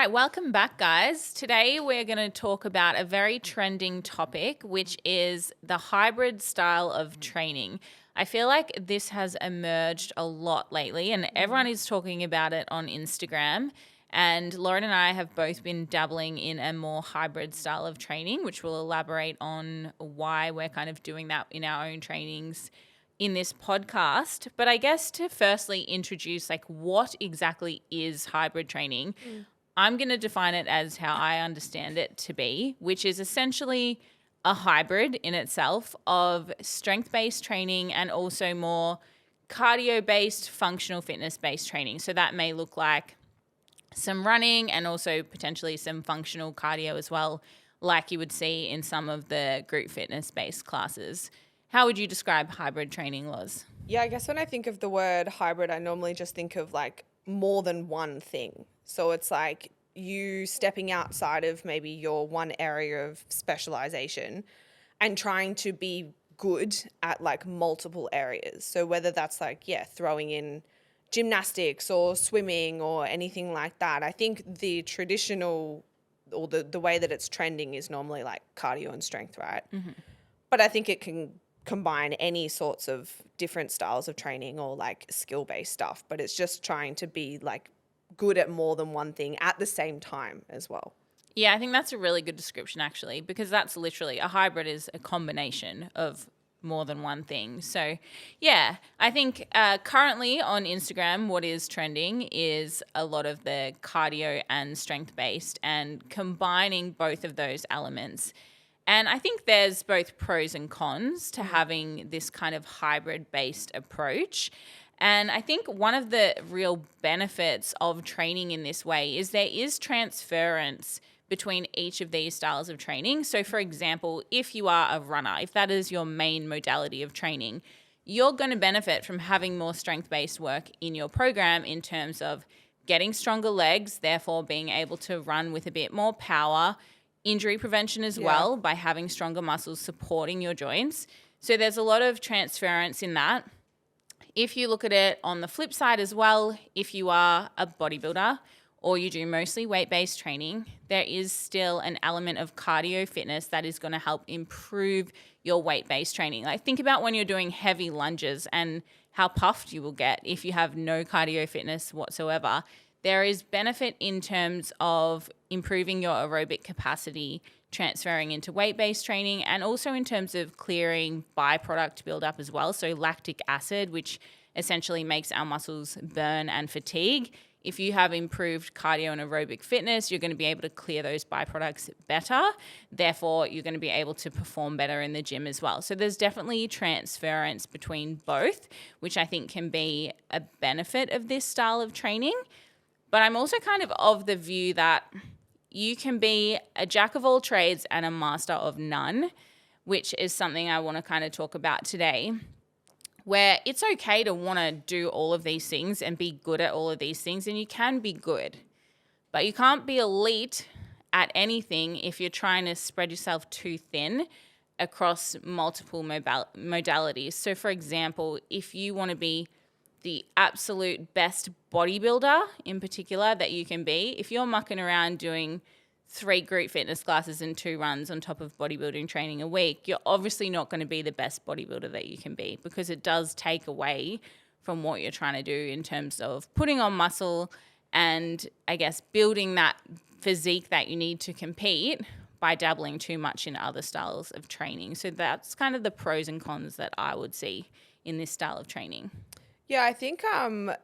right, welcome back, guys. Today we're going to talk about a very trending topic, which is the hybrid style of training. I feel like this has emerged a lot lately, and everyone is talking about it on Instagram. And Lauren and I have both been dabbling in a more hybrid style of training, which we'll elaborate on why we're kind of doing that in our own trainings in this podcast. But I guess to firstly introduce what exactly is hybrid training, I'm going to define it as how I understand it to be, which is essentially a hybrid in itself of strength-based training and also more cardio-based, functional fitness-based training. So that may look like some running and also potentially some functional cardio as well, like you would see in some of the group fitness-based classes. How would you describe hybrid training, Loz? Yeah, I guess when I think of the word hybrid, I normally just think of more than one thing. So it's like you stepping outside of maybe your one area of specialization and trying to be good at multiple areas. So whether that's throwing in gymnastics or swimming or anything like that. I think the traditional or the way that it's trending is normally cardio and strength, right? Mm-hmm. But I think it can combine any sorts of different styles of training or skill-based stuff, but it's just trying to be good at more than one thing at the same time as well. Yeah, I think that's a really good description actually, because that's literally a hybrid is a combination of more than one thing. So yeah, I think currently on Instagram, what is trending is a lot of the cardio and strength-based and combining both of those elements. And I think there's both pros and cons to having this kind of hybrid-based approach. And I think one of the real benefits of training in this way is there is transference between each of these styles of training. So, for example, if you are a runner, if that is your main modality of training, you're going to benefit from having more strength-based work in your program in terms of getting stronger legs, therefore being able to run with a bit more power, injury prevention as well by having stronger muscles supporting your joints. So there's a lot of transference in that. If you look at it on the flip side as well, if you are a bodybuilder or you do mostly weight-based training, there is still an element of cardio fitness that is going to help improve your weight-based training. Think about when you're doing heavy lunges and how puffed you will get if you have no cardio fitness whatsoever. There is benefit in terms of improving your aerobic capacity, transferring into weight-based training, and also in terms of clearing byproduct buildup as well. So lactic acid, which essentially makes our muscles burn and fatigue. If you have improved cardio and aerobic fitness, you're going to be able to clear those byproducts better. Therefore, you're going to be able to perform better in the gym as well. So there's definitely transference between both, which I think can be a benefit of this style of training. But I'm also kind of the view that you can be a jack of all trades and a master of none, which is something I want to kind of talk about today, where it's okay to want to do all of these things and be good at all of these things, and you can be good. But you can't be elite at anything if you're trying to spread yourself too thin across multiple modalities. So, for example, if you want to be the absolute best bodybuilder in particular that you can be, if you're mucking around doing 3 group fitness classes and 2 runs on top of bodybuilding training a week, you're obviously not going to be the best bodybuilder that you can be, because it does take away from what you're trying to do in terms of putting on muscle and, I guess, building that physique that you need to compete by dabbling too much in other styles of training. So that's kind of the pros and cons that I would see in this style of training. Yeah, I think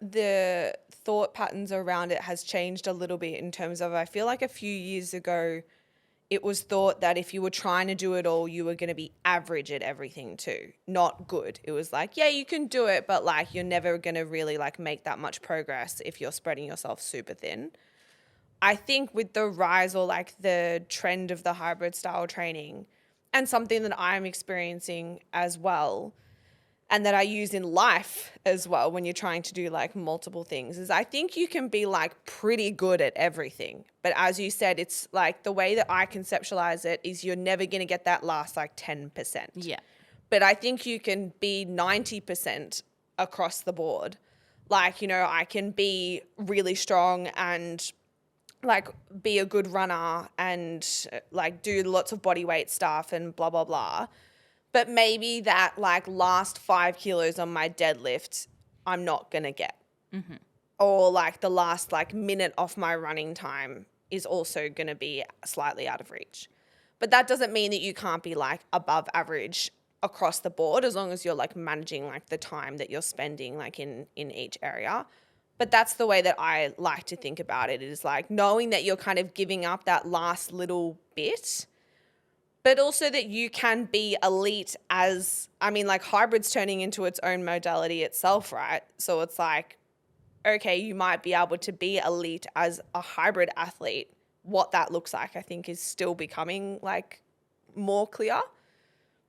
the thought patterns around it has changed a little bit in terms of, I feel like a few years ago, it was thought that if you were trying to do it all, you were going to be average at everything too, not good. It was yeah, you can do it, but you're never going to really make that much progress if you're spreading yourself super thin. I think with the rise or the trend of the hybrid style training, and something that I'm experiencing as well, and that I use in life as well when you're trying to do multiple things, is I think you can be pretty good at everything. But as you said, it's the way that I conceptualize it is you're never going to get that last 10%. Yeah. But I think you can be 90% across the board. I can be really strong and like be a good runner and like do lots of body weight stuff and blah, blah, blah. But maybe that like last 5 kilos on my deadlift, I'm not going to get. Or like the last like minute off my running time is also going to be slightly out of reach. But that doesn't mean that you can't be like above average across the board as long as you're like managing like the time that you're spending like in each area. But that's the way that I like to think about it, is like knowing that you're kind of giving up that last little bit, but also that you can be elite as, I mean, like hybrid's turning into its own modality itself, right? So it's like, okay, you might be able to be elite as a hybrid athlete. What that looks like, I think, is still becoming like more clear.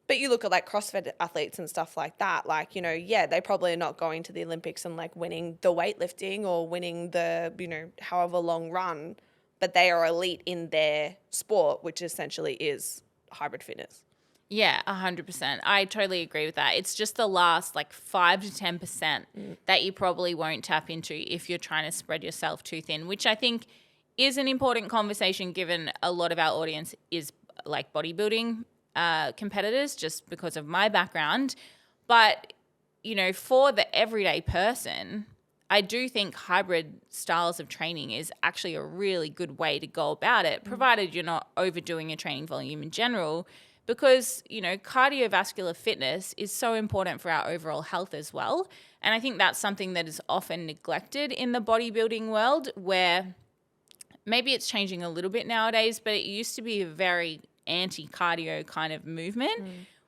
But you look at like CrossFit athletes and stuff like that, like, you know, yeah, they probably are not going to the Olympics and like winning the weightlifting or winning the, you know, however long run, but they are elite in their sport, which essentially is hybrid fitness. Yeah, 100%. I totally agree with that. It's just the last like 5 to 10% that you probably won't tap into if you're trying to spread yourself too thin, which I think is an important conversation given a lot of our audience is like bodybuilding competitors, just because of my background. But, you know, for the everyday person, I do think hybrid styles of training is actually a really good way to go about it, provided you're not overdoing your training volume in general, because, you know, cardiovascular fitness is so important for our overall health as well. And I think that's something that is often neglected in the bodybuilding world, where maybe it's changing a little bit nowadays, but it used to be a very anti-cardio kind of movement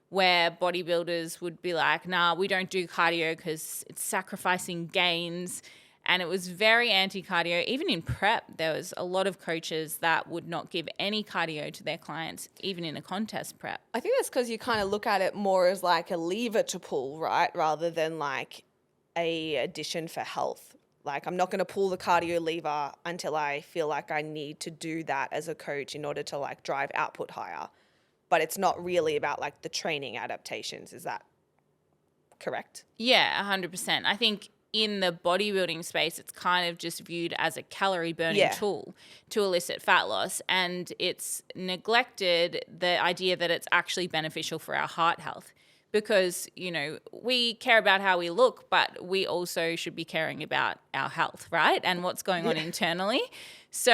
where bodybuilders would be like, nah, we don't do cardio because it's sacrificing gains. And it was very anti-cardio. Even in prep, there was a lot of coaches that would not give any cardio to their clients, even in a contest prep. I think that's because you kind of look at it more as like a lever to pull, right? Rather than like a addition for health. Like, I'm not going to pull the cardio lever until I feel like I need to do that as a coach in order to like drive output higher. But it's not really about like the training adaptations. Is that correct? Yeah, 100%. I think in the bodybuilding space, it's kind of just viewed as a calorie burning tool to elicit fat loss. And it's neglected the idea that it's actually beneficial for our heart health. Because, you know, we care about how we look, but we also should be caring about our health, right? And what's going on internally. So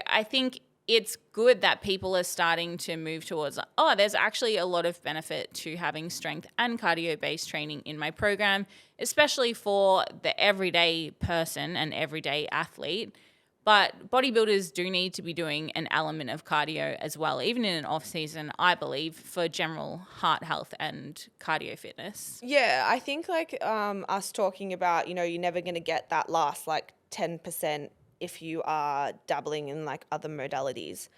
I think it's good that people are starting to move towards, oh, there's actually a lot of benefit to having strength and cardio-based training in my program, especially for the everyday person and everyday athlete. But bodybuilders do need to be doing an element of cardio as well, even in an off season, I believe, for general heart health and cardio fitness. Yeah, I think like us talking about, you know, you're never going to get that last like 10% if you are dabbling in like other modalities.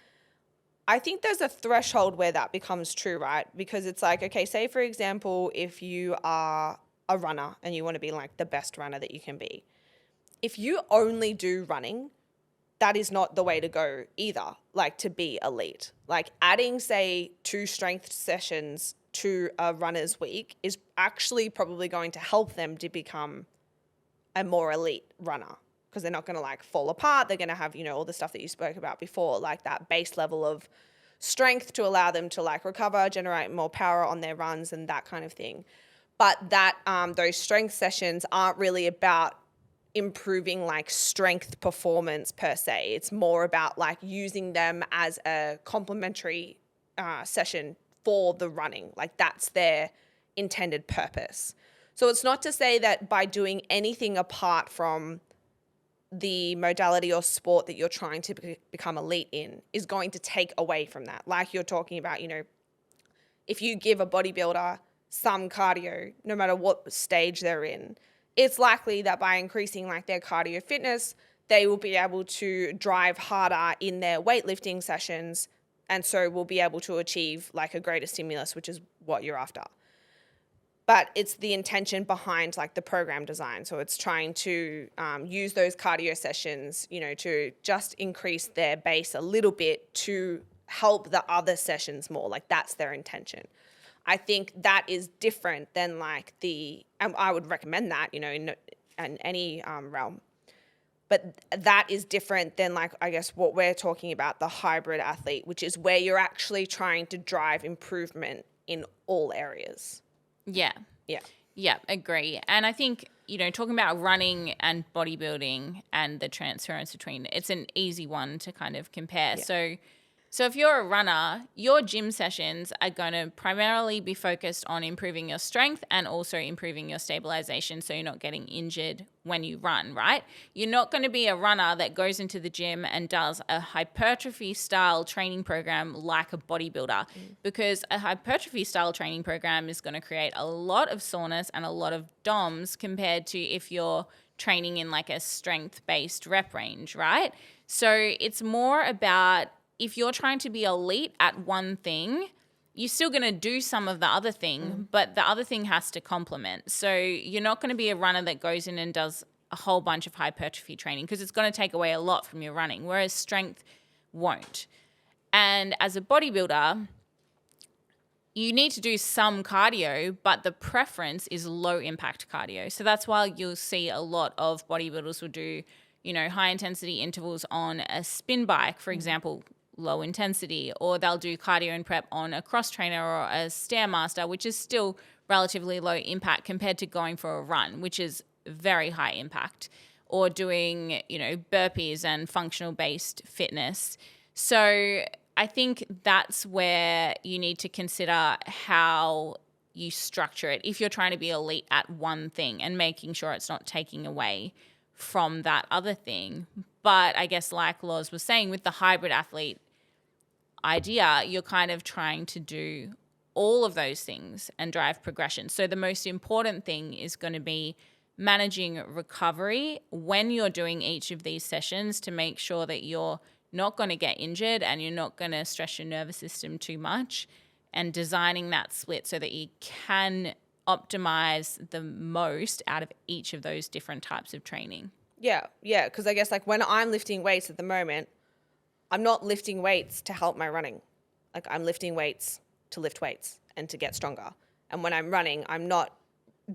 I think there's a threshold where that becomes true, right? Because it's like, okay, say for example, if you are a runner and you want to be like the best runner that you can be, if you only do running, that is not the way to go either, like to be elite. Like adding, say, 2 strength sessions to a runner's week is actually probably going to help them to become a more elite runner, because they're not going to like fall apart. They're going to have, you know, all the stuff that you spoke about before, like that base level of strength to allow them to like recover, generate more power on their runs and that kind of thing. But that those strength sessions aren't really about improving like strength performance per se. It's more about like using them as a complementary session for the running. Like that's their intended purpose. So it's not to say that by doing anything apart from the modality or sport that you're trying to become elite in is going to take away from that. Like you're talking about, you know, if you give a bodybuilder some cardio, no matter what stage they're in, it's likely that by increasing like their cardio fitness, they will be able to drive harder in their weightlifting sessions, and so will be able to achieve like a greater stimulus, which is what you're after. But it's the intention behind like the program design. So it's trying to use those cardio sessions, you know, to just increase their base a little bit to help the other sessions more. Like that's their intention. I think that is different than like and I would recommend that, you know, in any realm. But that is different than, like, I guess what we're talking about, the hybrid athlete, which is where you're actually trying to drive improvement in all areas. Yeah. Yeah. Yeah, agree. And I think, talking about running and bodybuilding and the transference between, it's an easy one to kind of compare. Yeah. So if you're a runner, your gym sessions are going to primarily be focused on improving your strength and also improving your stabilization so you're not getting injured when you run, right? You're not going to be a runner that goes into the gym and does a hypertrophy style training program like a bodybuilder, because a hypertrophy style training program is going to create a lot of soreness and a lot of DOMs compared to if you're training in like a strength-based rep range, right? So it's more about, if you're trying to be elite at one thing, you're still going to do some of the other thing, but the other thing has to complement. So you're not going to be a runner that goes in and does a whole bunch of hypertrophy training, because it's going to take away a lot from your running, whereas strength won't. And as a bodybuilder, you need to do some cardio, but the preference is low impact cardio. So that's why you'll see a lot of bodybuilders will do, high intensity intervals on a spin bike, for example, low intensity, or they'll do cardio and prep on a cross trainer or a Stairmaster, which is still relatively low impact compared to going for a run, which is very high impact, or doing, burpees and functional based fitness. So I think that's where you need to consider how you structure it if you're trying to be elite at one thing, and making sure it's not taking away from that other thing. But I guess, like Loz was saying, with the hybrid athlete idea, you're kind of trying to do all of those things and drive progression. So the most important thing is going to be managing recovery when you're doing each of these sessions, to make sure that you're not going to get injured and you're not going to stress your nervous system too much, and designing that split so that you can optimize the most out of each of those different types of training. Yeah. Because I guess, like, when I'm lifting weights at the moment, I'm not lifting weights to help my running. Like, I'm lifting weights to lift weights and to get stronger. And when I'm running, I'm not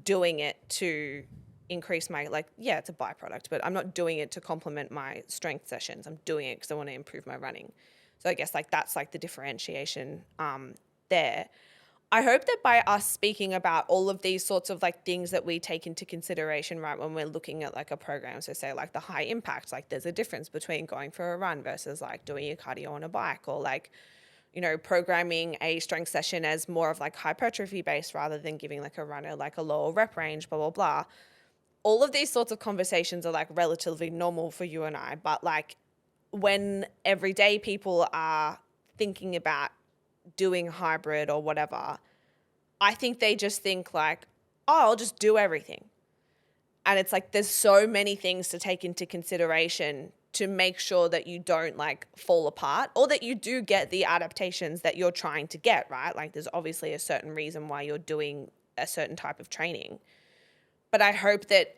doing it to increase my, it's a byproduct, but I'm not doing it to complement my strength sessions. I'm doing it because I want to improve my running. So I guess, that's the differentiation there. I hope that by us speaking about all of these sorts of things that we take into consideration, right, when we're looking at a program, so say the high impact, there's a difference between going for a run versus doing your cardio on a bike, or programming a strength session as more of hypertrophy based rather than giving a runner a lower rep range, blah, blah, blah. All of these sorts of conversations are relatively normal for you and I, but when everyday people are thinking about doing hybrid or whatever, I think they just think oh, I'll just do everything. And it's there's so many things to take into consideration to make sure that you don't fall apart, or that you do get the adaptations that you're trying to get, right? There's obviously a certain reason why you're doing a certain type of training. But I hope that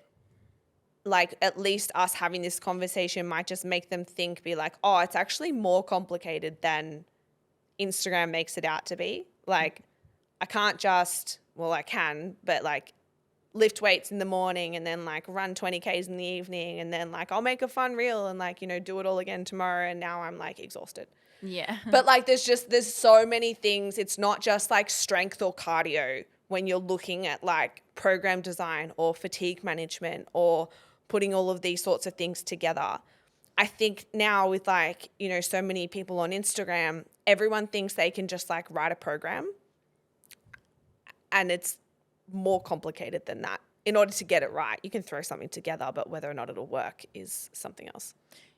at least us having this conversation might just make them think, be oh, it's actually more complicated than Instagram makes it out to be. I can't just, well, I can, but lift weights in the morning and then run 20Ks in the evening, and then I'll make a fun reel and do it all again tomorrow, and now I'm exhausted. Yeah. But there's so many things. It's not just strength or cardio when you're looking at program design or fatigue management or putting all of these sorts of things together. I think now with so many people on Instagram, everyone thinks they can just write a program, and it's more complicated than that. In order to get it right, you can throw something together, but whether or not it'll work is something else.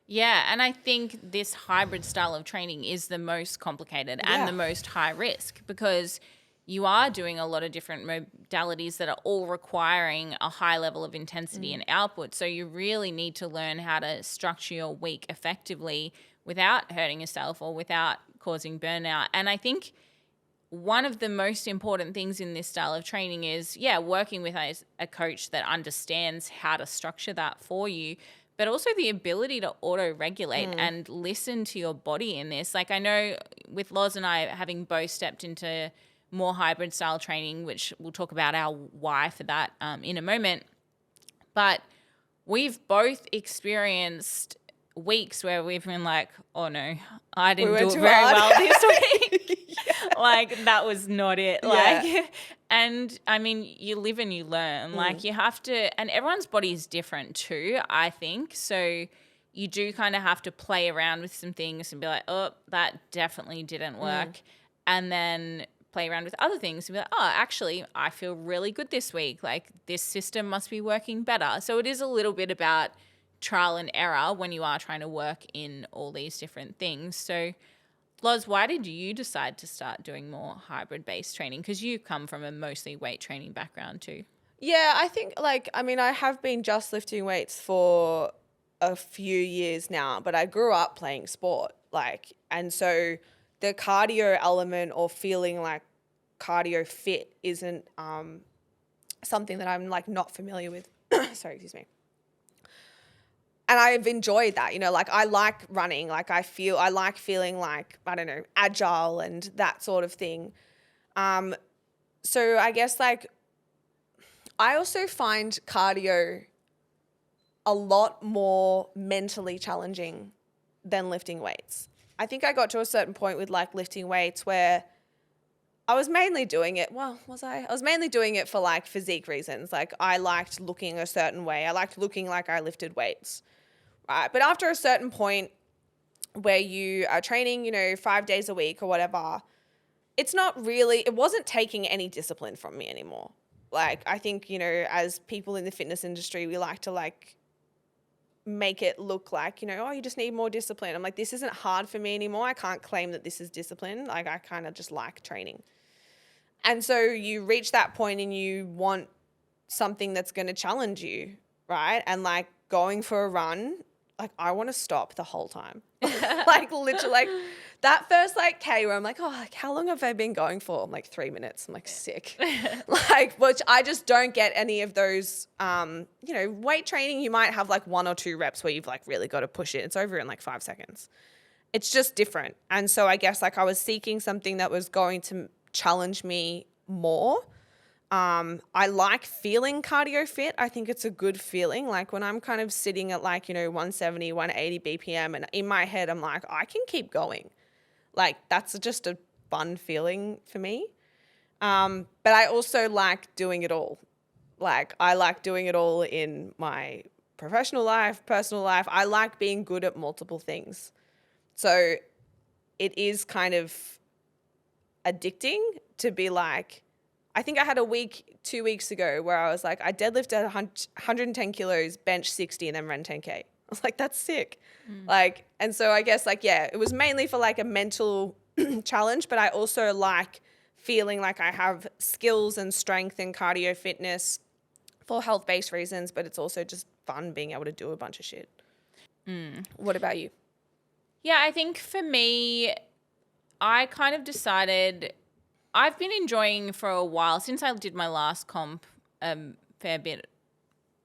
Yeah, and I think this hybrid style of training is the most complicated and the most high risk, because you are doing a lot of different modalities that are all requiring a high level of intensity and output. So you really need to learn how to structure your week effectively without hurting yourself or without causing burnout. And I think one of the most important things in this style of training is, working with a coach that understands how to structure that for you, but also the ability to auto-regulate and listen to your body in this. I know with Loz and I having both stepped into more hybrid style training, which we'll talk about our why for that in a moment. But we've both experienced weeks where we've been like, oh no, I didn't do went it too very hard. well this week. Like that was not it. Yeah. Like, and I mean, you live and you learn. Like you have to, and everyone's body is different too, I think. So you do kind of have to play around with some things and be like, oh, that definitely didn't work. And then play around with other things and be like, oh, actually, I feel really good this week. Like this system must be working better. So it is a little bit about trial and error when you are trying to work in all these different things. So Loz, why did you decide to start doing more hybrid-based training? Because you come from a mostly weight training background too. Yeah, I think I have been just lifting weights for a few years now, but I grew up playing sport, and so the cardio element or feeling like cardio fit isn't something that I'm not familiar with. Sorry, excuse me. And I've enjoyed that, I like running, I like feeling like, I don't know, agile and that sort of thing. So I guess I also find cardio a lot more mentally challenging than lifting weights. I think I got to a certain point with lifting weights where I was mainly doing it. Well, was I? I was mainly doing it for physique reasons. I liked looking a certain way. I liked looking like I lifted weights. Right. But after a certain point where you are training, 5 days a week or whatever, it wasn't taking any discipline from me anymore. I think, as people in the fitness industry, we like to make it look like, oh, you just need more discipline. I'm like, this isn't hard for me anymore. I can't claim that this is discipline. I kind of just like training. And so you reach that point and you want something that's going to challenge you, right? And going for a run, I want to stop the whole time. Literally, that first K where I'm oh, how long have I been going for? I'm 3 minutes. I'm sick. Which I just don't get any of those, weight training. You might have 1 or 2 reps where you've really got to push it. It's over in 5 seconds. It's just different. And so I guess I was seeking something that was going to challenge me more. I like feeling cardio fit. I think it's a good feeling. When I'm kind of sitting at 170, 180 BPM and in my head, I'm I can keep going. That's just a fun feeling for me. But I also like doing it all. I like doing it all in my professional life, personal life. I like being good at multiple things. So it is kind of addicting to be I think I had a week 2 weeks ago where I was I deadlifted 110 kilos, bench 60 and then ran 10K. I was that's sick. And so I guess it was mainly for a mental challenge, but I also like feeling I have skills and strength and cardio fitness for health-based reasons, but it's also just fun being able to do a bunch of shit. What about you? Yeah, I think for me, I kind of decided I've been enjoying for a while since I did my last comp fair bit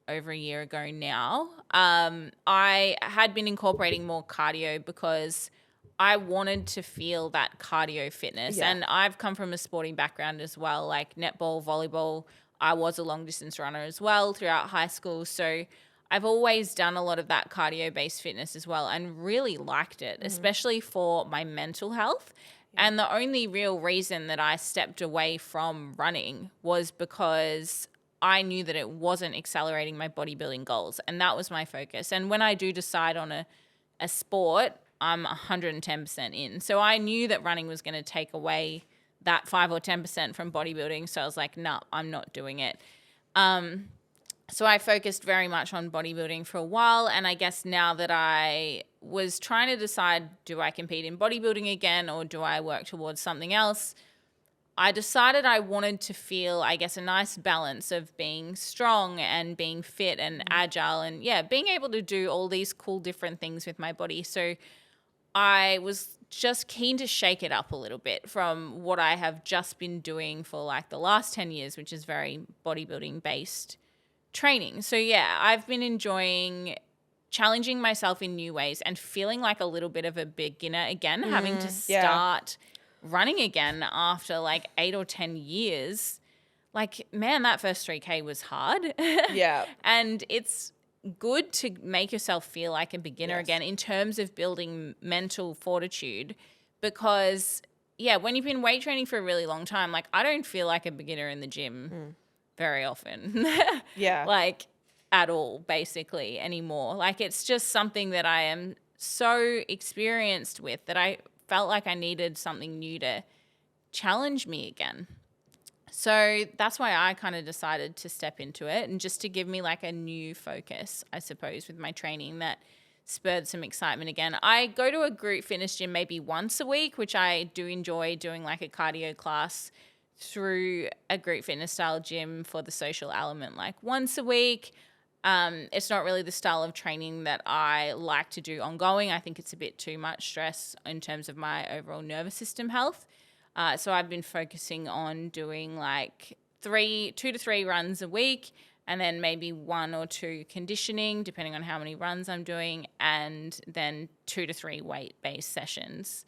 over a year ago now. I had been incorporating more cardio because I wanted to feel that cardio fitness. Yeah. And I've come from a sporting background as well, netball, volleyball. I was a long distance runner as well throughout high school. So I've always done a lot of that cardio-based fitness as well and really liked it, especially for my mental health. And the only real reason that I stepped away from running was because I knew that it wasn't accelerating my bodybuilding goals. And that was my focus. And when I do decide on a sport, I'm 110% in. So I knew that running was going to take away that 5 or 10% from bodybuilding. So I was nah, I'm not doing it. So I focused very much on bodybuilding for a while. And I guess now that I was trying to decide, do I compete in bodybuilding again or do I work towards something else? I decided I wanted to feel, I guess, a nice balance of being strong and being fit and agile and, being able to do all these cool different things with my body. So I was just keen to shake it up a little bit from what I have just been doing for the last 10 years, which is very bodybuilding based training. So I've been enjoying challenging myself in new ways and feeling like a little bit of a beginner again, having to start running again after 8 or 10 years. Man, that first 3K was hard. Yeah. And it's good to make yourself feel like a beginner Yes. again in terms of building mental fortitude, because when you've been weight training for a really long time, like I don't feel like a beginner in the gym very often. Yeah. Like at all basically anymore. Like it's just something that I am so experienced with that I felt like I needed something new to challenge me again. So that's why I kind of decided to step into it, and just to give me like a new focus, I suppose, with my training that spurred some excitement again. I go to a group fitness gym maybe once a week, which I do enjoy doing, like a cardio class through a group fitness style gym for the social element, like once a week. It's not really the style of training that I like to do ongoing. I think it's a bit too much stress in terms of my overall nervous system health. So I've been focusing on doing like 2 to 3 runs a week, and then maybe 1 or 2 conditioning, depending on how many runs I'm doing, and then 2 to 3 weight-based sessions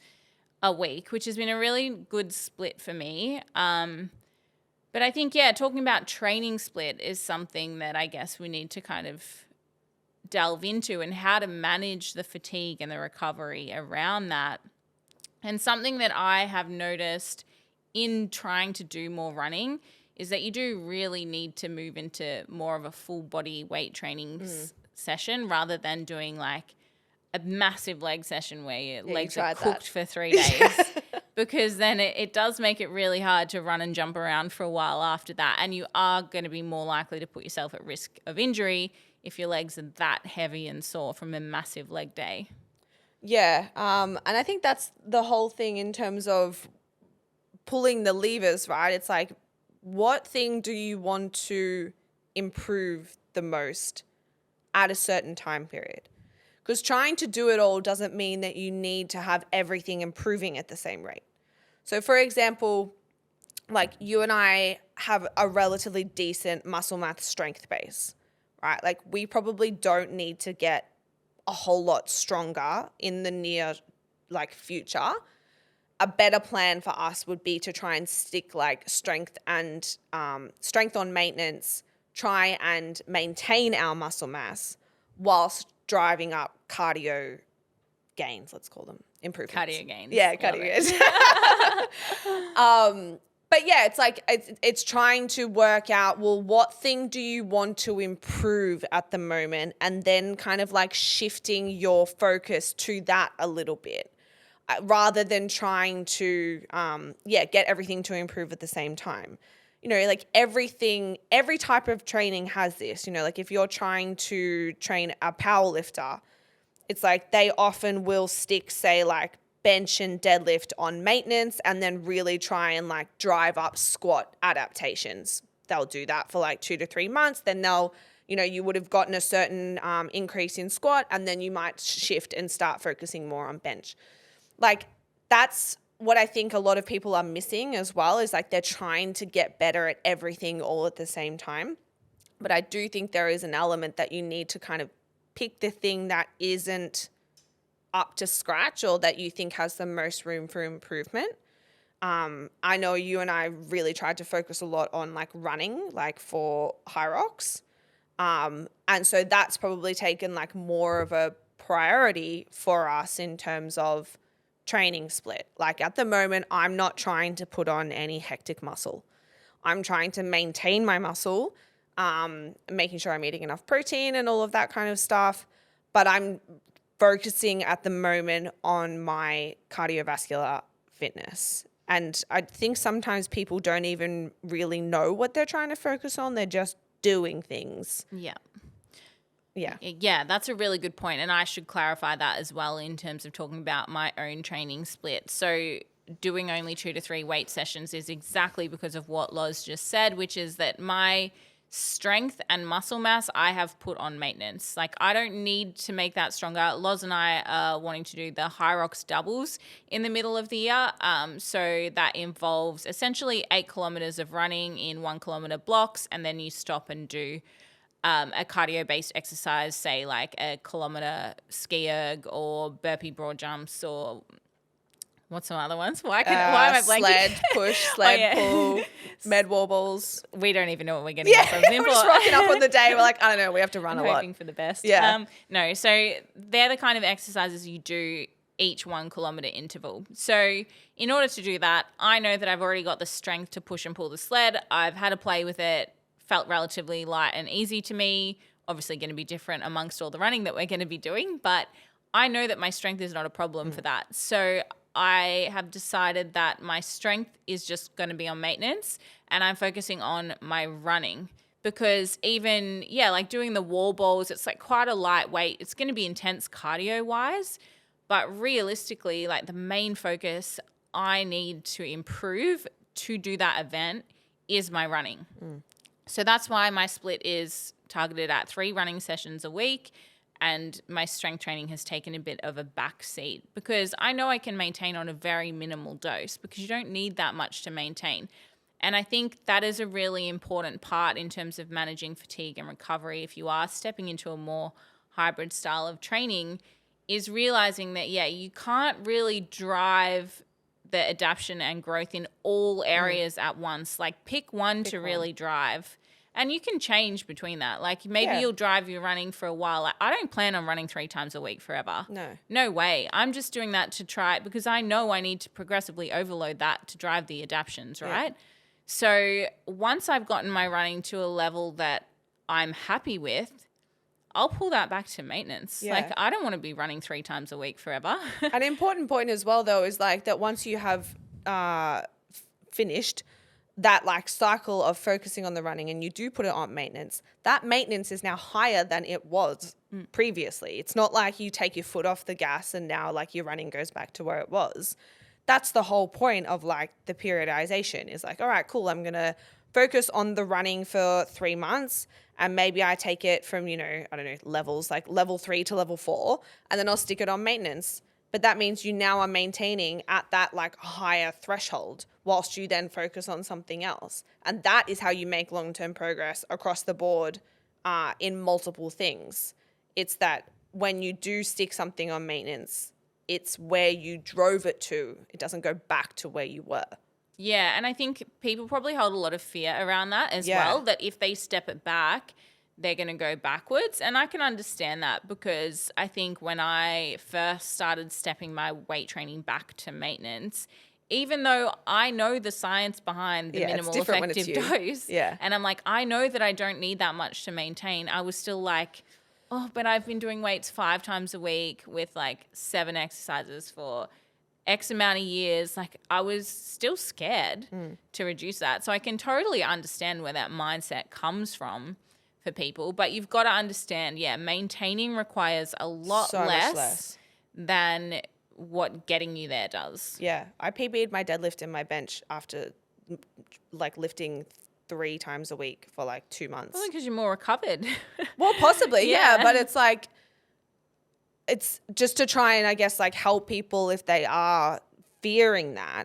a week, which has been a really good split for me. But I think, talking about training split is something that I guess we need to kind of delve into, and how to manage the fatigue and the recovery around that. And something that I have noticed in trying to do more running is that you do really need to move into more of a full body weight training session, rather than doing like a massive leg session where your legs are cooked for 3 days. Because then it does make it really hard to run and jump around for a while after that. And you are going to be more likely to put yourself at risk of injury if your legs are that heavy and sore from a massive leg day. Yeah. And I think that's the whole thing in terms of pulling the levers, right? It's like, what thing do you want to improve the most at a certain time period? Because trying to do it all doesn't mean that you need to have everything improving at the same rate. So for example, like you and I have a relatively decent muscle mass strength base, right? Like we probably don't need to get a whole lot stronger in the near future. A better plan for us would be to try and stick like strength on maintenance, try and maintain our muscle mass whilst driving up cardio gains, let's call them improvements. Cardio gains. Yeah, cardio gains. But yeah, it's like it's trying to work out, well, what thing do you want to improve at the moment, and then kind of like shifting your focus to that a little bit, rather than trying to get everything to improve at the same time. You know, like every type of training has this. You know, like if you're trying to train a power lifter, it's like they often will stick, say, like bench and deadlift on maintenance, and then really try and like drive up squat adaptations. They'll do that for like 2 to 3 months. Then you would have gotten a certain increase in squat, and then you might shift and start focusing more on bench. Like that's what I think a lot of people are missing as well, is like they're trying to get better at everything all at the same time. But I do think there is an element that you need to kind of pick the thing that isn't up to scratch, or that you think has the most room for improvement. I know you and I really tried to focus a lot on like running, like for high rocks. And so that's probably taken like more of a priority for us in terms of training split. Like at the moment, I'm not trying to put on any hectic muscle. I'm trying to maintain my muscle, making sure I'm eating enough protein and all of that kind of stuff. But I'm focusing at the moment on my cardiovascular fitness. And I think sometimes people don't even really know what they're trying to focus on. They're just doing things. Yeah, that's a really good point. And I should clarify that as well in terms of talking about my own training split. So doing only 2 to 3 weight sessions is exactly because of what Loz just said, which is that my strength and muscle mass I have put on maintenance. Like I don't need to make that stronger. Loz and I are wanting to do the High Rocks doubles in the middle of the year. So that involves essentially 8 kilometers of running in 1 kilometer blocks, and then you stop and do a cardio-based exercise, say like a kilometer ski erg or burpee broad jumps or What's some other ones? Why am I blanking? Sled push, sled pull, med wobbles. We don't even know what we're getting ourselves in We're for. just rocking up on the day. We're like, I don't know, we have to run a lot. Hoping for the best. Yeah. No, so they're the kind of exercises you do each 1 kilometer interval. So in order to do that, I know that I've already got the strength to push and pull the sled. I've had a play with it, felt relatively light and easy to me. Obviously going to be different amongst all the running that we're going to be doing, but I know that my strength is not a problem for that. So I have decided that my strength is just going to be on maintenance and I'm focusing on my running because even, like doing the wall balls, it's like quite a lightweight. It's going to be intense cardio wise, but realistically, like the main focus I need to improve to do that event is my running. So that's why my split is targeted at 3 running sessions a week. And my strength training has taken a bit of a back seat because I know I can maintain on a very minimal dose because you don't need that much to maintain. And I think that is a really important part in terms of managing fatigue and recovery. If you are stepping into a more hybrid style of training, is realizing that, you can't really drive the adaptation and growth in all areas at once. Like pick one to really drive. And you can change between that. Like maybe you'll drive your running for a while. Like, I don't plan on running 3 times a week forever. No way. I'm just doing that to try it because I know I need to progressively overload that to drive the adaptations, right? So once I've gotten my running to a level that I'm happy with, I'll pull that back to maintenance. Like I don't want to be running 3 times a week forever. An important point as well, though, is like that once you have finished that like cycle of focusing on the running and you do put it on maintenance, that maintenance is now higher than it was previously. It's not like you take your foot off the gas and now like your running goes back to where it was. That's the whole point of like the periodization is like, all right, cool. I'm going to focus on the running for 3 months and maybe I take it from, levels like level 3 to level 4 and then I'll stick it on maintenance. But that means you now are maintaining at that like higher threshold whilst you then focus on something else. And that is how you make long-term progress across the board in multiple things. It's that when you do stick something on maintenance, it's where you drove it to. It doesn't go back to where you were. Yeah, and I think people probably hold a lot of fear around that as well, that if they step it back, they're going to go backwards. And I can understand that because I think when I first started stepping my weight training back to maintenance, even though I know the science behind the minimal effective dose, and I'm like, I know that I don't need that much to maintain, I was still like, oh, but I've been doing weights 5 times a week with like 7 exercises for X amount of years. Like I was still scared to reduce that. So I can totally understand where that mindset comes from for people, but you've got to understand, maintaining requires a lot less than what getting you there does. Yeah, I PB'd my deadlift and my bench after like lifting 3 times a week for like 2 months. Probably because you're more recovered. Well, possibly, but it's like, it's just to try and I guess like help people if they are fearing that.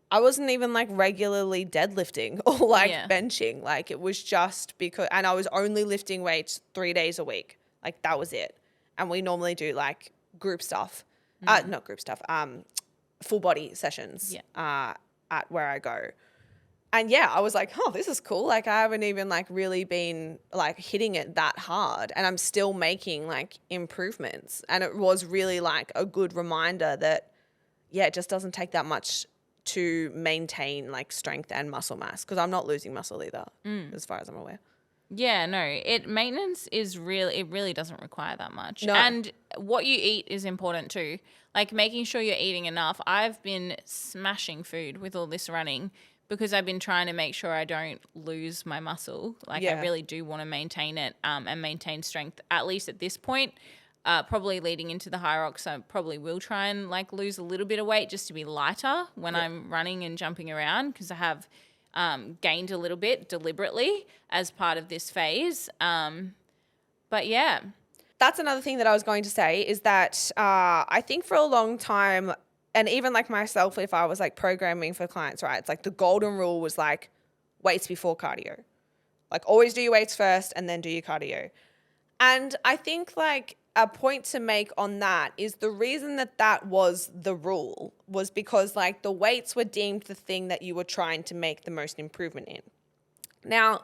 I wasn't even like regularly deadlifting or like benching. Like it was just because, and I was only lifting weights 3 days a week. Like that was it. And we normally do like group stuff, not group stuff, full body sessions at where I go. And I was like, oh, this is cool. Like I haven't even like really been like hitting it that hard and I'm still making like improvements. And it was really like a good reminder that, it just doesn't take that much to maintain like strength and muscle mass because I'm not losing muscle either as far as I'm aware. Yeah, no, maintenance is it really doesn't require that much. No. And what you eat is important too. Like making sure you're eating enough. I've been smashing food with all this running because I've been trying to make sure I don't lose my muscle. Like I really do want to maintain it and maintain strength, at least at this point. Probably leading into the high rocks, I probably will try and like lose a little bit of weight just to be lighter when I'm running and jumping around because I have gained a little bit deliberately as part of this phase. But yeah. That's another thing that I was going to say is that I think for a long time, and even like myself, if I was like programming for clients, right, it's like the golden rule was like weights before cardio. Like always do your weights first and then do your cardio. And I think like a point to make on that is the reason that was the rule was because like the weights were deemed the thing that you were trying to make the most improvement in. Now,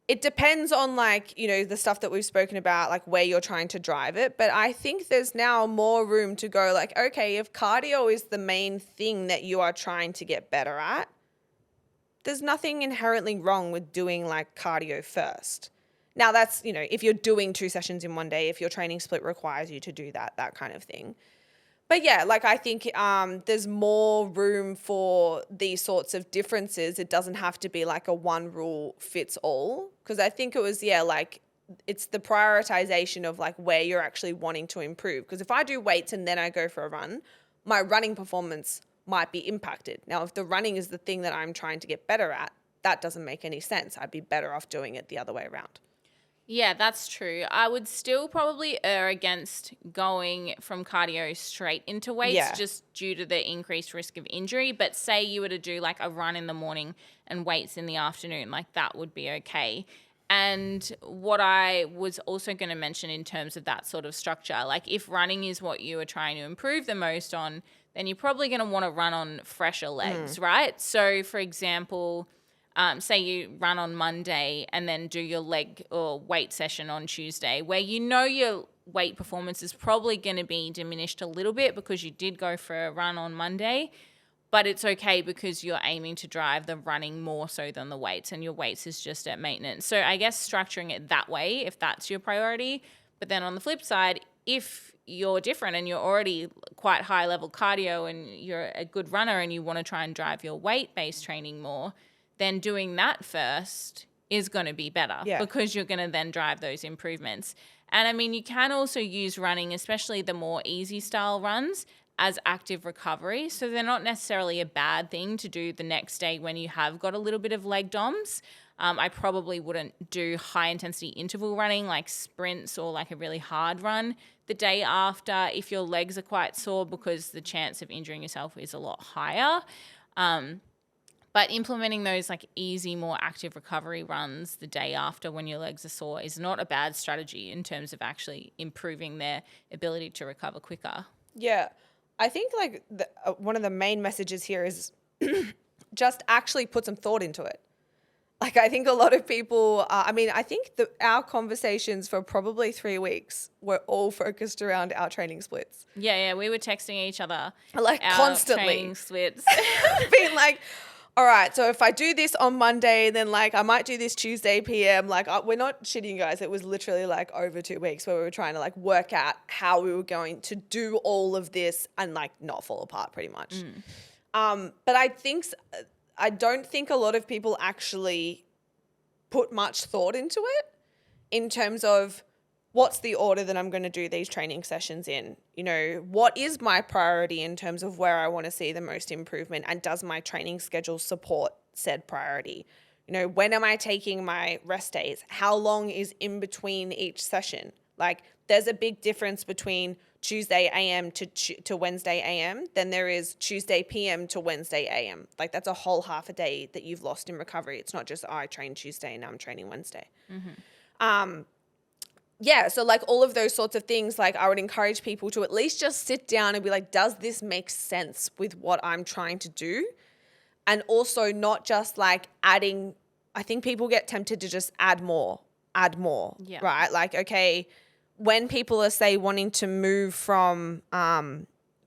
it depends on like, you know, the stuff that we've spoken about, like where you're trying to drive it. But I think there's now more room to go like, okay, if cardio is the main thing that you are trying to get better at, there's nothing inherently wrong with doing like cardio first. Now that's, you know, if you're doing 2 sessions in one day, if your training split requires you to do that kind of thing. But yeah, like I think there's more room for these sorts of differences. It doesn't have to be like a one rule fits all. Because I think it was, yeah, like it's the prioritization of like where you're actually wanting to improve. Because if I do weights and then I go for a run, my running performance might be impacted. Now, if the running is the thing that I'm trying to get better at, that doesn't make any sense. I'd be better off doing it the other way around. Yeah, that's true. I would still probably err against going from cardio straight into weights just due to the increased risk of injury. But say you were to do like a run in the morning and weights in the afternoon, like that would be okay. And what I was also going to mention in terms of that sort of structure, like if running is what you are trying to improve the most on, then you're probably going to want to run on fresher legs, right? So for example, say you run on Monday and then do your leg or weight session on Tuesday, where you know your weight performance is probably going to be diminished a little bit because you did go for a run on Monday, but it's okay because you're aiming to drive the running more so than the weights, and your weights is just at maintenance. So I guess structuring it that way, if that's your priority. But then on the flip side, if you're different and you're already quite high level cardio and you're a good runner and you want to try and drive your weight-based training more, then doing that first is going to be better because you're going to then drive those improvements. And I mean, you can also use running, especially the more easy style runs, as active recovery. So they're not necessarily a bad thing to do the next day when you have got a little bit of leg DOMs. I probably wouldn't do high intensity interval running like sprints or like a really hard run the day after if your legs are quite sore, because the chance of injuring yourself is a lot higher. But implementing those like easy, more active recovery runs the day after when your legs are sore is not a bad strategy in terms of actually improving their ability to recover quicker. Yeah. I think like one of the main messages here is just actually put some thought into it. Like I think a lot of people, I think our conversations for probably 3 weeks were all focused around our training splits. Yeah, we were texting each other. Like constantly. Training splits. Being like, all right, so if I do this on Monday, then like I might do this Tuesday PM. Like we're not shitting, guys. It was literally like over 2 weeks where we were trying to like work out how we were going to do all of this and like not fall apart pretty much. But I don't think a lot of people actually put much thought into it in terms of what's the order that I'm going to do these training sessions in? You know, what is my priority in terms of where I want to see the most improvement, and does my training schedule support said priority? You know, when am I taking my rest days? How long is in between each session? Like there's a big difference between Tuesday AM to Wednesday AM than there is Tuesday PM to Wednesday AM. Like that's a whole half a day that you've lost in recovery. It's not just I trained Tuesday and now I'm training Wednesday. So like all of those sorts of things, like I would encourage people to at least just sit down and be like, does this make sense with what I'm trying to do? And also not just like adding, I think people get tempted to just add more, right? Like, okay, when people are say wanting to move from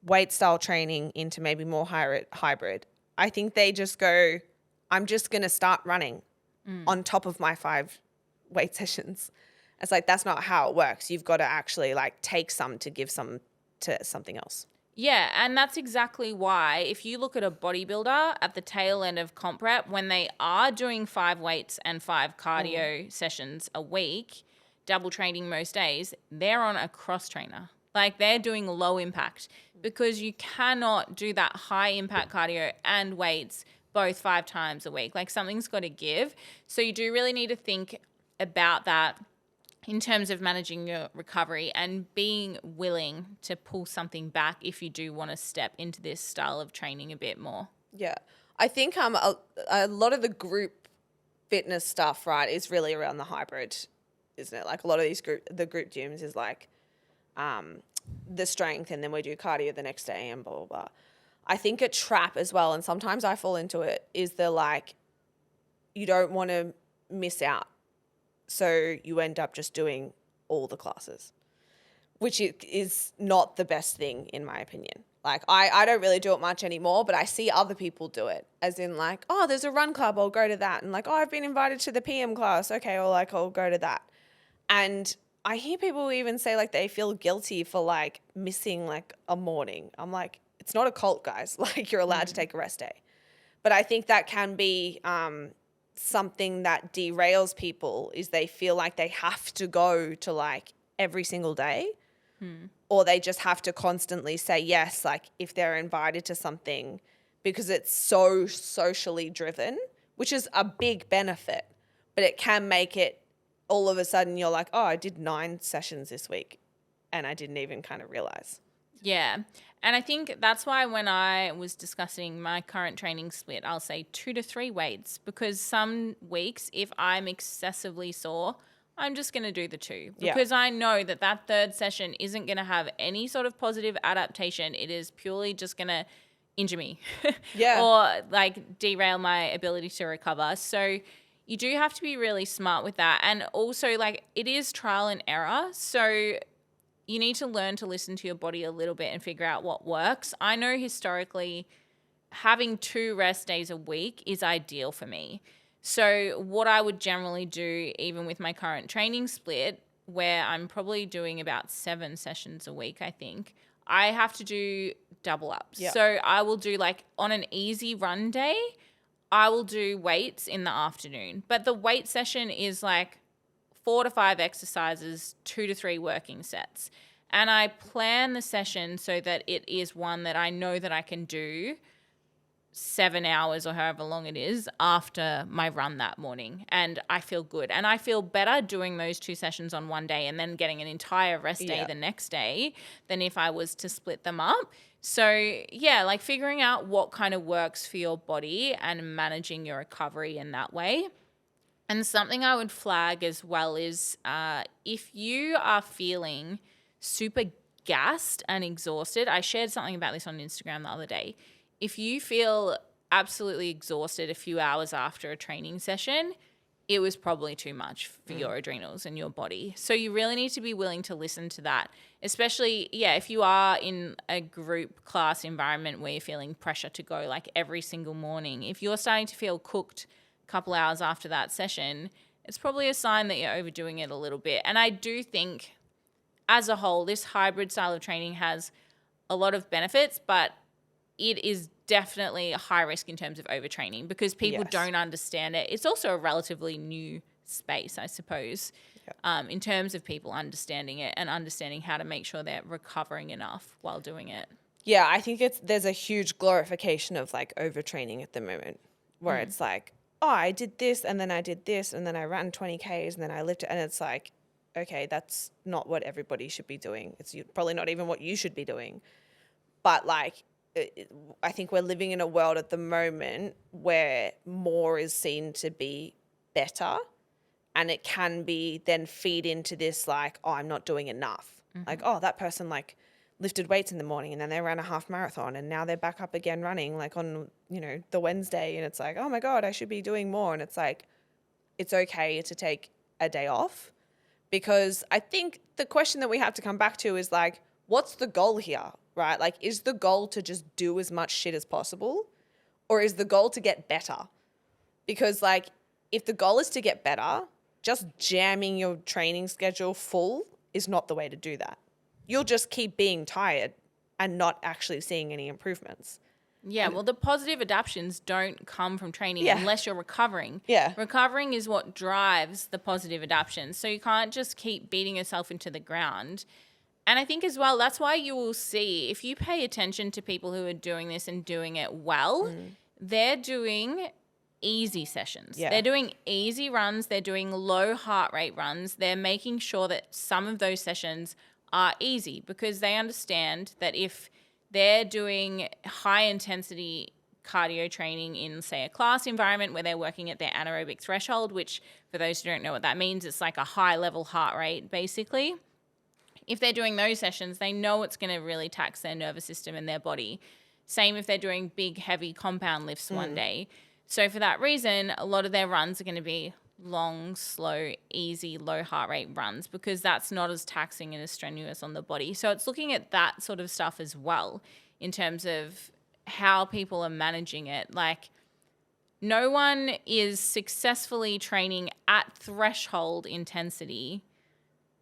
weight style training into maybe more hybrid, I think they just go, I'm just going to start running on top of my 5 weight sessions. It's like, that's not how it works. You've got to actually like take some to give some to something else. Yeah, and that's exactly why if you look at a bodybuilder at the tail end of comp rep, when they are doing 5 weights and 5 cardio sessions a week, double training most days, they're on a cross trainer. Like they're doing low impact, because you cannot do that high impact cardio and weights both 5 times a week. Like something's got to give. So you do really need to think about that in terms of managing your recovery and being willing to pull something back if you do want to step into this style of training a bit more. Yeah. I think a lot of the group fitness stuff, right, is really around the hybrid, isn't it? Like a lot of these group gyms is like the strength and then we do cardio the next day and blah, blah, blah. I think a trap as well, and sometimes I fall into it, is the like, you don't want to miss out. So you end up just doing all the classes, which is not the best thing in my opinion. Like I don't really do it much anymore, but I see other people do it, as in like, oh, there's a run club, I'll go to that. And like, oh, I've been invited to the PM class. Okay, or like I'll go to that. And I hear people even say like they feel guilty for like missing like a morning. I'm like, it's not a cult, guys. Like you're allowed to take a rest day. But I think that can be something that derails people, is they feel like they have to go to like every single day, or they just have to constantly say yes, like if they're invited to something, because it's so socially driven, which is a big benefit, but it can make it all of a sudden you're like, oh, I did 9 sessions this week and I didn't even kind of realize. Yeah. And I think that's why when I was discussing my current training split, I'll say 2 to 3 weights, because some weeks, if I'm excessively sore, I'm just going to do the 2 because I know that that third session isn't going to have any sort of positive adaptation. It is purely just going to injure me or like derail my ability to recover. So you do have to be really smart with that. And also like it is trial and error. So you need to learn to listen to your body a little bit and figure out what works. I know historically having 2 rest days a week is ideal for me. So what I would generally do, even with my current training split, where I'm probably doing about 7 sessions a week, I think, I have to do double ups. Yep. So I will do like on an easy run day, I will do weights in the afternoon. But the weight session is like 4 to 5 exercises, 2 to 3 working sets. And I plan the session so that it is one that I know that I can do 7 hours or however long it is after my run that morning. And I feel good. And I feel better doing those 2 sessions on one day and then getting an entire rest day the next day than if I was to split them up. So yeah, like figuring out what kind of works for your body and managing your recovery in that way. And something I would flag as well is if you are feeling super gassed and exhausted, I shared something about this on Instagram the other day. If you feel absolutely exhausted a few hours after a training session, it was probably too much for your adrenals and your body. So you really need to be willing to listen to that, especially, if you are in a group class environment where you're feeling pressure to go like every single morning. If you're starting to feel cooked couple hours after that session, it's probably a sign that you're overdoing it a little bit. And I do think as a whole, this hybrid style of training has a lot of benefits, but it is definitely a high risk in terms of overtraining because people don't understand it. It's also a relatively new space, I suppose, in terms of people understanding it and understanding how to make sure they're recovering enough while doing it. Yeah, I think there's a huge glorification of like overtraining at the moment where it's like, oh, I did this and then I did this and then I ran 20 Ks and then I lifted, and it's like, okay, that's not what everybody should be doing. It's probably not even what you should be doing. But like, I think we're living in a world at the moment where more is seen to be better, and it can be then feed into this like, oh, I'm not doing enough. Like, oh, that person like lifted weights in the morning and then they ran a half marathon and now they're back up again running like on, the Wednesday, and it's like, oh my God, I should be doing more. And it's like, it's okay to take a day off, because I think the question that we have to come back to is like, what's the goal here, right? Like, is the goal to just do as much shit as possible, or is the goal to get better? Because like, if the goal is to get better, just jamming your training schedule full is not the way to do that. You'll just keep being tired and not actually seeing any improvements. Yeah, well, the positive adaptions don't come from training unless you're recovering. Yeah. Recovering is what drives the positive adaptions. So you can't just keep beating yourself into the ground. And I think as well, that's why you will see, if you pay attention to people who are doing this and doing it well, they're doing easy sessions. Yeah. They're doing easy runs. They're doing low heart rate runs. They're making sure that some of those sessions are easy, because they understand that if they're doing high intensity cardio training in, say, a class environment where they're working at their anaerobic threshold, which for those who don't know what that means, it's like a high level heart rate basically. if they're doing those sessions, they know it's going to really tax their nervous system and their body. Same if they're doing big, heavy compound lifts one day. So for that reason, a lot of their runs are going to be long, slow, easy, low heart rate runs because that's not as taxing and as strenuous on the body. So it's looking at that sort of stuff as well in terms of how people are managing it. Like, no one is successfully training at threshold intensity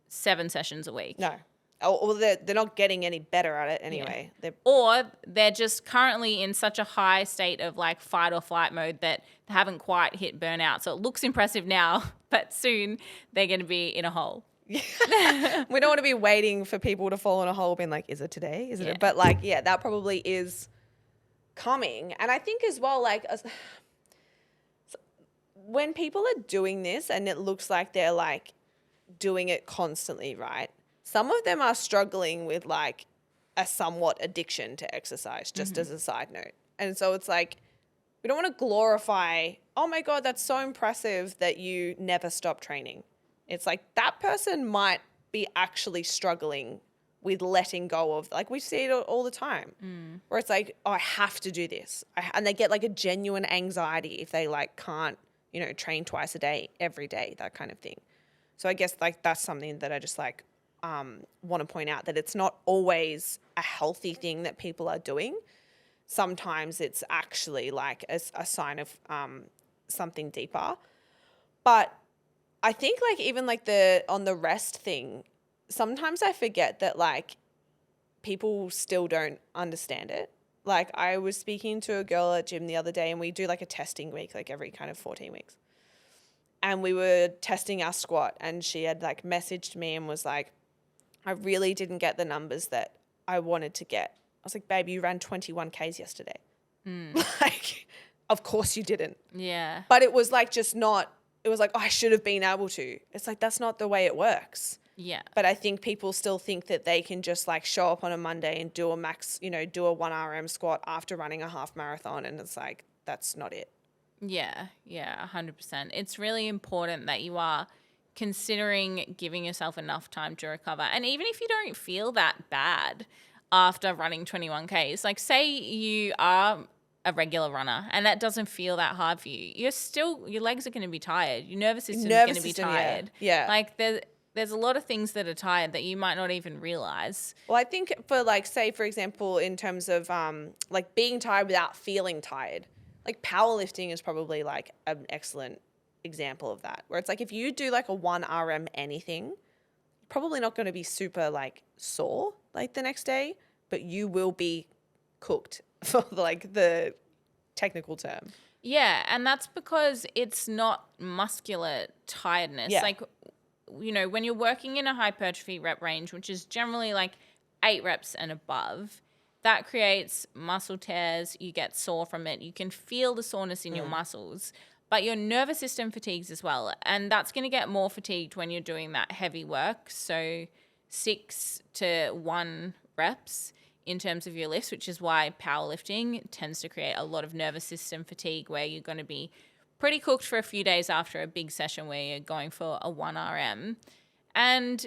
7 sessions a week. No. Or they're not getting any better at it anyway. Yeah. Or they're just currently in such a high state of like fight or flight mode that they haven't quite hit burnout. So it looks impressive now, but soon they're going to be in a hole. We don't want to be waiting for people to fall in a hole being like, is it today? Is it? But like, yeah, that probably is coming. And I think as well, like when people are doing this and it looks like they're like doing it constantly, right? Some of them are struggling with like a somewhat addiction to exercise, just as a side note. And so it's like, we don't want to glorify, oh my God, that's so impressive that you never stop training. It's like that person might be actually struggling with letting go of, like we see it all the time, where it's like, oh, I have to do this. And they get like a genuine anxiety if they like can't, you know, train twice a day, every day, that kind of thing. So I guess like that's something that I just like, want to point out that it's not always a healthy thing that people are doing. Sometimes it's actually like a sign of something deeper. But I think like even like on the rest thing, sometimes I forget that like people still don't understand it. Like I was speaking to a girl at gym the other day and we do like a testing week, like every kind of 14 weeks. And we were testing our squat and she had like messaged me and was like, I really didn't get the numbers that I wanted to get. I was like, babe, you ran 21 Ks yesterday. Like, of course you didn't. Yeah. But it was like just not, it was like, oh, I should have been able to. It's like, that's not the way it works. Yeah. But I think people still think that they can just like show up on a Monday and do a max, you know, do a 1 RM squat after running a half marathon. And it's like, that's not it. Yeah. Yeah. 100%. It's really important that you are considering giving yourself enough time to recover. And even if you don't feel that bad after running 21 Ks, like say you are a regular runner and that doesn't feel that hard for you, your legs are going to be tired. Your nervous system is going to be tired. Yeah. Like there's a lot of things that are tired that you might not even realize. Well, I think for like, say, for example, in terms of like being tired without feeling tired, like powerlifting is probably like an excellent example of that, where it's like if you do like a 1 RM anything, you're probably not going to be super like sore like the next day, but you will be cooked for like the technical term. Yeah, and that's because it's not muscular tiredness. Yeah. Like, you know, when you're working in a hypertrophy rep range, which is generally like 8 reps and above, that creates muscle tears. You get sore from it. You can feel the soreness in your muscles. But your nervous system fatigues as well. And that's going to get more fatigued when you're doing that heavy work. So 6 to 1 reps in terms of your lifts, which is why powerlifting tends to create a lot of nervous system fatigue where you're going to be pretty cooked for a few days after a big session where you're going for a 1 RM. And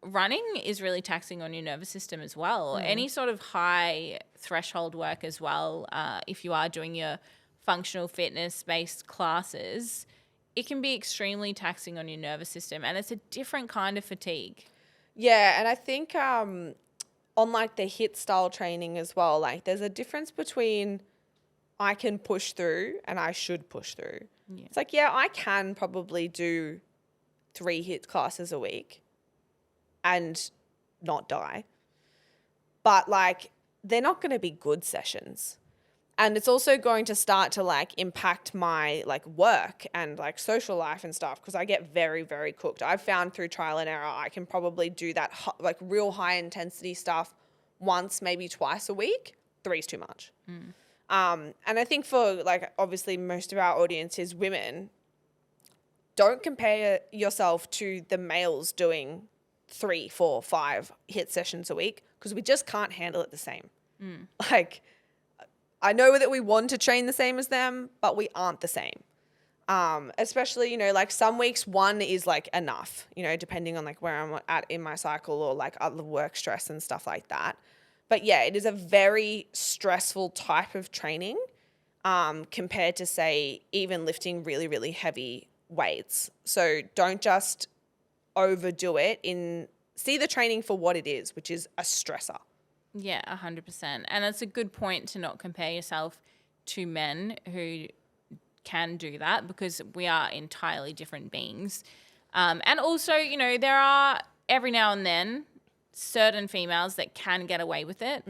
running is really taxing on your nervous system as well. Any sort of high threshold work as well, if you are doing your functional fitness-based classes, it can be extremely taxing on your nervous system, and it's a different kind of fatigue. Yeah, and I think on like the HIIT style training as well, like there's a difference between I can push through and I should push through. Yeah. It's like, yeah, I can probably do 3 HIIT classes a week and not die, but like they're not going to be good sessions. And it's also going to start to like impact my like work and like social life and stuff because I get very, very cooked. I've found through trial and error I can probably do that like real high intensity stuff once, maybe twice a week. 3's too much. And I think for like obviously most of our audience is women. Don't compare yourself to the males doing 3, 4, 5 HIIT sessions a week because we just can't handle it the same. Like, I know that we want to train the same as them, but we aren't the same. Especially, you know, like some weeks one is like enough, you know, depending on like where I'm at in my cycle or like other work stress and stuff like that. But yeah, it is a very stressful type of training compared to, say, even lifting really, really heavy weights. So don't just overdo it. See the training for what it is, which is a stressor. Yeah, 100%. And it's a good point to not compare yourself to men who can do that, because we are entirely different beings. And also, you know, there are every now and then certain females that can get away with it.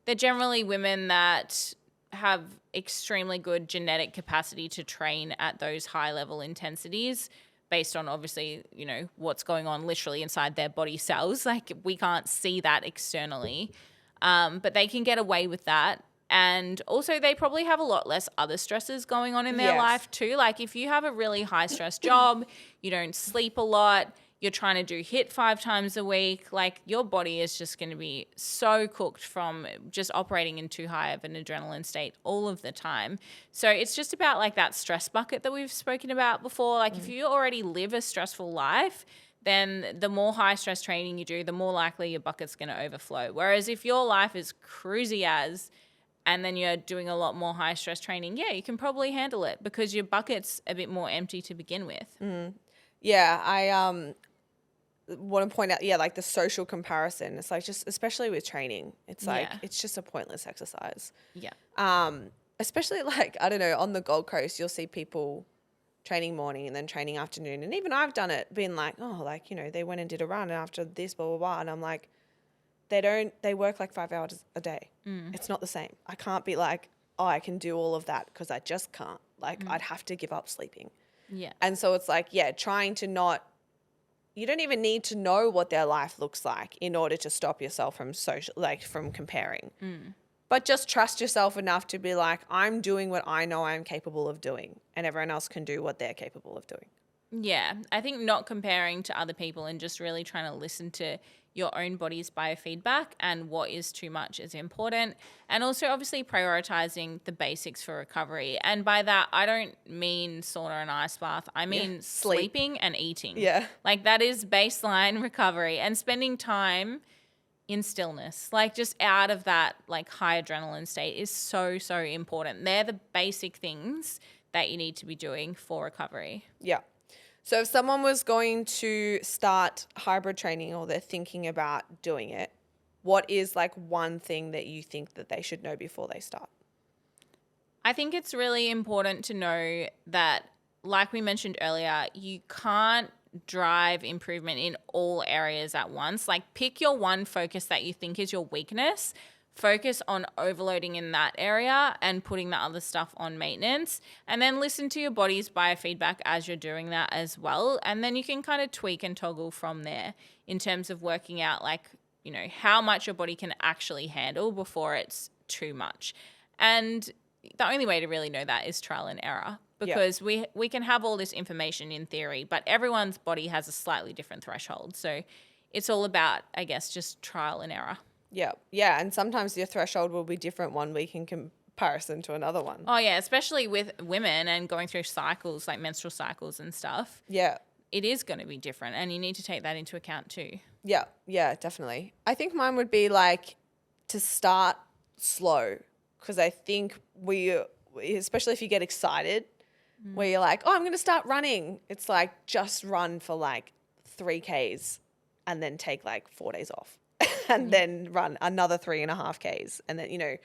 They're generally women that have extremely good genetic capacity to train at those high level intensities based on, obviously, you know, what's going on literally inside their body cells. Like, we can't see that externally, but they can get away with that. And also they probably have a lot less other stresses going on in their Yes. life too. Like, if you have a really high stress job, you don't sleep a lot, you're trying to do HIIT 5 times a week, like, your body is just going to be so cooked from just operating in too high of an adrenaline state all of the time. So it's just about like that stress bucket that we've spoken about before. Like, if you already live a stressful life, then the more high stress training you do, the more likely your bucket's going to overflow. Whereas if your life is cruisy as, and then you're doing a lot more high stress training, yeah, you can probably handle it because your bucket's a bit more empty to begin with. Yeah, I want to point out, yeah, like the social comparison. It's like, just especially with training, it's like Yeah. it's just a pointless exercise. Yeah. Especially like, I don't know, on the Gold Coast, you'll see people training morning and then training afternoon, and even I've done it, being like, oh, like, you know, they went and did a run and after this, blah blah blah, and I'm like, they work like 5 hours a day. It's not the same. I can't be like, oh, I can do all of that, because I just can't. Like, I'd have to give up sleeping. Yeah. And so it's like, yeah, trying to not, you don't even need to know what their life looks like in order to stop yourself from from comparing. But just trust yourself enough to be like, I'm doing what I know I'm capable of doing, and everyone else can do what they're capable of doing. Yeah, I think not comparing to other people and just really trying to listen to your own body's biofeedback and what is too much is important. And also, obviously, prioritizing the basics for recovery. And by that, I don't mean sauna and ice bath. I mean Sleep. sleeping and eating. Yeah. Like, that is baseline recovery, and spending time in stillness, like just out of that like high adrenaline state, is so, so important. They're the basic things that you need to be doing for recovery. Yeah. So if someone was going to start hybrid training, or they're thinking about doing it, what is like one thing that you think that they should know before they start? I think it's really important to know that, like we mentioned earlier, you can't drive improvement in all areas at once. Like, pick your one focus that you think is your weakness, focus on overloading in that area and putting the other stuff on maintenance, and then listen to your body's biofeedback as you're doing that as well. And then you can kind of tweak and toggle from there in terms of working out, like, you know, how much your body can actually handle before it's too much. And the only way to really know that is trial and error, because we can have all this information in theory, but everyone's body has a slightly different threshold. So it's all about, I guess, just trial and error. Yeah. Yeah. And sometimes your threshold will be different one week in comparison to another one. Oh, yeah, especially with women and going through cycles, like menstrual cycles and stuff. Yeah. It is going to be different, and you need to take that into account too. Yeah. Yeah, definitely. I think mine would be like to start slow, because I think especially if you get excited, where you're like, oh, I'm going to start running. It's like, just run for like 3Ks and then take like 4 days off. And then run another 3.5 Ks. And then, you know,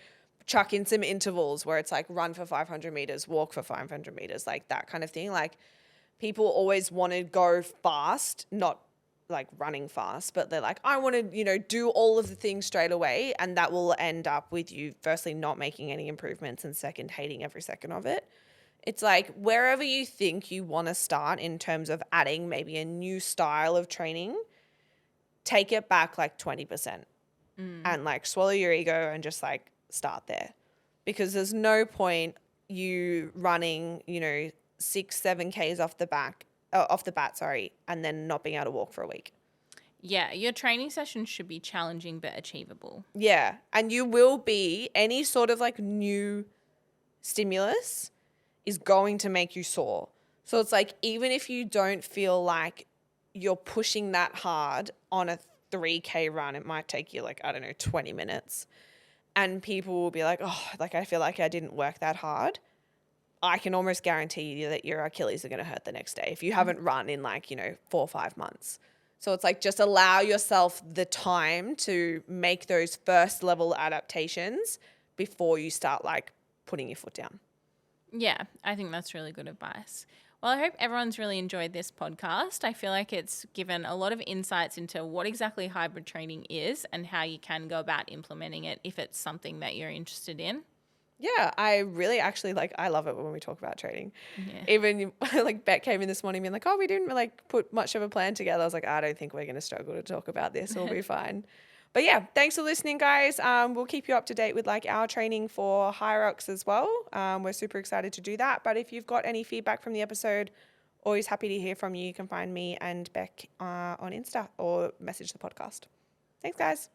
chuck in some intervals where it's like run for 500 meters, walk for 500 meters, like that kind of thing. Like, people always want to go fast, not like running fast, but they're like, I want to, you know, do all of the things straight away. And that will end up with you, firstly, not making any improvements, and second, hating every second of it. It's like, wherever you think you want to start in terms of adding maybe a new style of training, take it back like 20% and like swallow your ego and just like start there, because there's no point you running, you know, 6-7 Ks off the bat, and then not being able to walk for a week. Yeah, your training session should be challenging but achievable. Yeah. And you will be, any sort of like new stimulus is going to make you sore. So it's like, even if you don't feel like you're pushing that hard on a 3K run, it might take you like, I don't know, 20 minutes. And people will be like, oh, like I feel like I didn't work that hard. I can almost guarantee you that your Achilles are going to hurt the next day if you haven't run in like, 4 or 5 months. So it's like, just allow yourself the time to make those first level adaptations before you start like putting your foot down. Yeah, I think that's really good advice. Well, I hope everyone's really enjoyed this podcast. I feel like it's given a lot of insights into what exactly hybrid training is and how you can go about implementing it if it's something that you're interested in. Yeah, I really actually I love it when we talk about training. Yeah. Even like Bec came in this morning being like, oh, we didn't like put much of a plan together. I was like, I don't think we're going to struggle to talk about this. We'll be fine. But yeah, thanks for listening, guys. We'll keep you up to date with like our training for Hyrox as well. We're super excited to do that. But if you've got any feedback from the episode, always happy to hear from you. You can find me and Bec on Insta or message the podcast. Thanks, guys.